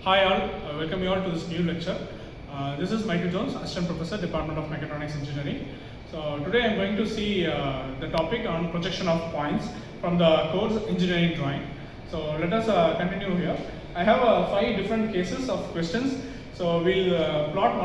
Hi all, welcome you all to this new lecture. This is Michael Jones, Assistant Professor, Department of Mechatronics Engineering. So today I am going to see the topic on projection of points from the course Engineering Drawing. So let us continue here. I have 5 different cases of questions. So we'll plot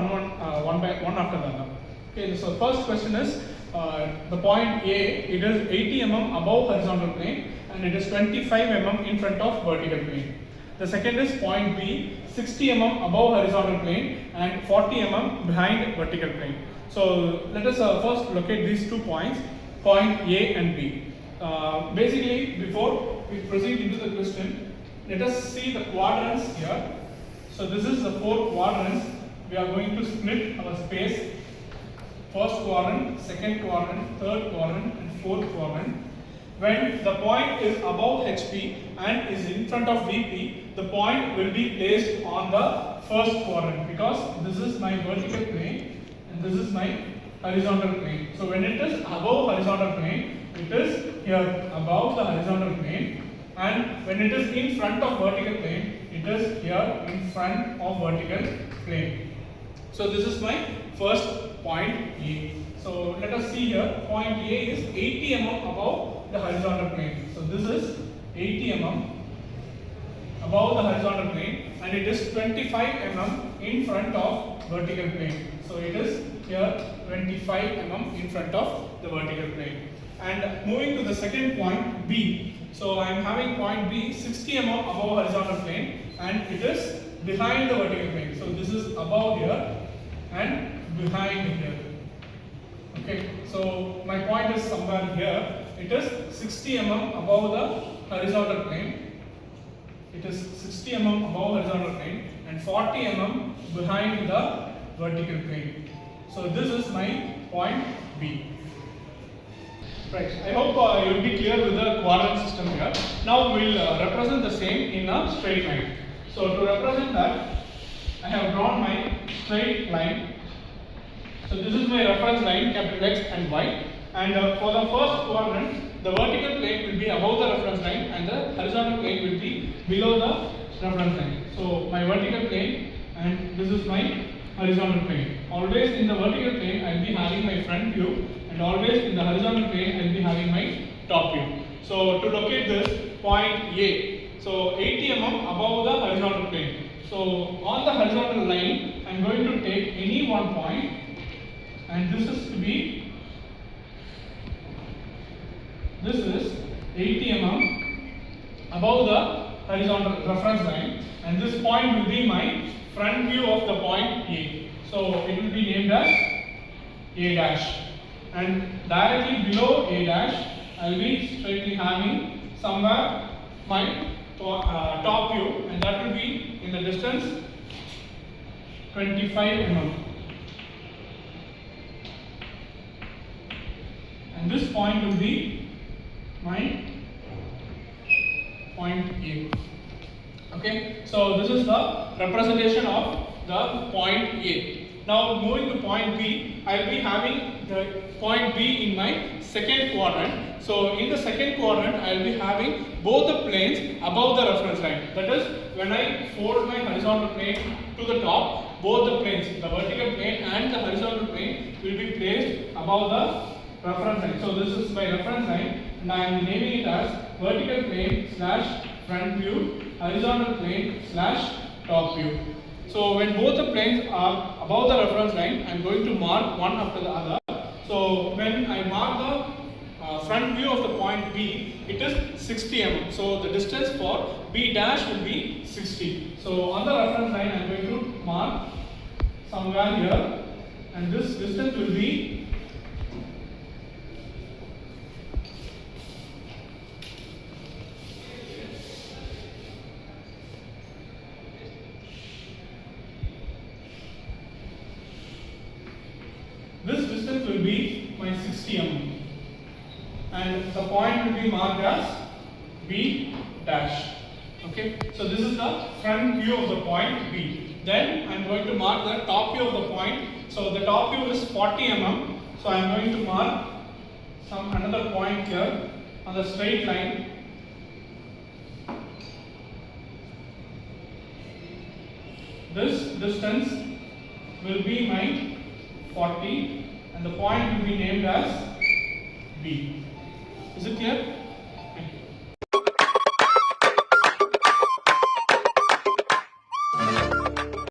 one by one after the other. Okay, so first question is the point A, it is 80 mm above horizontal plane and it is 25 mm in front of vertical plane. The second is point B, 60 mm above horizontal plane and 40 mm behind vertical plane. So let us first locate these 2 points, point A and B. Basically, before we proceed into the question, let us see the quadrants here. So this is the 4 quadrants. We are going to split our space. First quadrant, second quadrant, third quadrant and fourth quadrant. When the point is above HP and is in front of VP, the point will be placed on the first quadrant because this is my vertical plane and this is my horizontal plane. So when it is above horizontal plane, it is here above the horizontal plane, and when it is in front of vertical plane, it is here in front of vertical plane. So this is my first point A. So let us see here, point A is 80 mm above the horizontal plane. So this is 80 mm above the horizontal plane and it is 25 mm in front of vertical plane. So it is here 25 mm in front of the vertical plane. And moving to the second point B. So I am having point B 60 mm above horizontal plane and it is behind the vertical plane. So this is above here and behind here. Okay, so my point is somewhere here. It is 60 mm above the horizontal plane. It is 60 mm above horizontal plane and 40 mm behind the vertical plane. So this is my point B. Right. I hope you will be clear with the quadrant system here. Now we will represent the same in a straight line. So to represent that, I have drawn my straight line. So this is my reference line, capital X and Y. And for the first quadrant, the vertical plane will be above the reference line and the horizontal plane will be below the reference line. So my vertical plane and this is my horizontal plane. Always in the vertical plane, I will be having my front view, and always in the horizontal plane, I will be having my top view. So to locate this, point A. So 80 mm above the horizontal plane. So on the horizontal line, I am going to take any one point, and this is 80 mm above the horizontal reference line, and this point will be my front view of the point A. So it will be named as A dash, and directly below A dash I will be straightly having somewhere my top view, and that will be in the distance 25 mm. And this point will be my point A. Okay, so this is the representation of the point A. Now moving to point B, I will be having the point B in my second quadrant. So in the second quadrant, I will be having both the planes above the reference line. That is, when I fold my horizontal plane to the top, both the planes, the vertical plane and the horizontal plane, will be placed above the reference line. So this is my reference line, and I am naming it as vertical plane slash front view, horizontal plane slash top view. So when both the planes are above the reference line, I am going to mark one after the other. So when I mark the front view of the point B, it is 60 mm. So the distance for B dash will be 60. So on the reference line, I am going to mark somewhere here, and this distance will be my 60 mm, and the point will be marked as B dash. Okay, so this is the front view of the point B. Then I am going to mark the top view of the point. So the top view is 40 mm. So I am going to mark another point here on the straight line. this distance will be my 40 and the point will be named as B. Is it clear?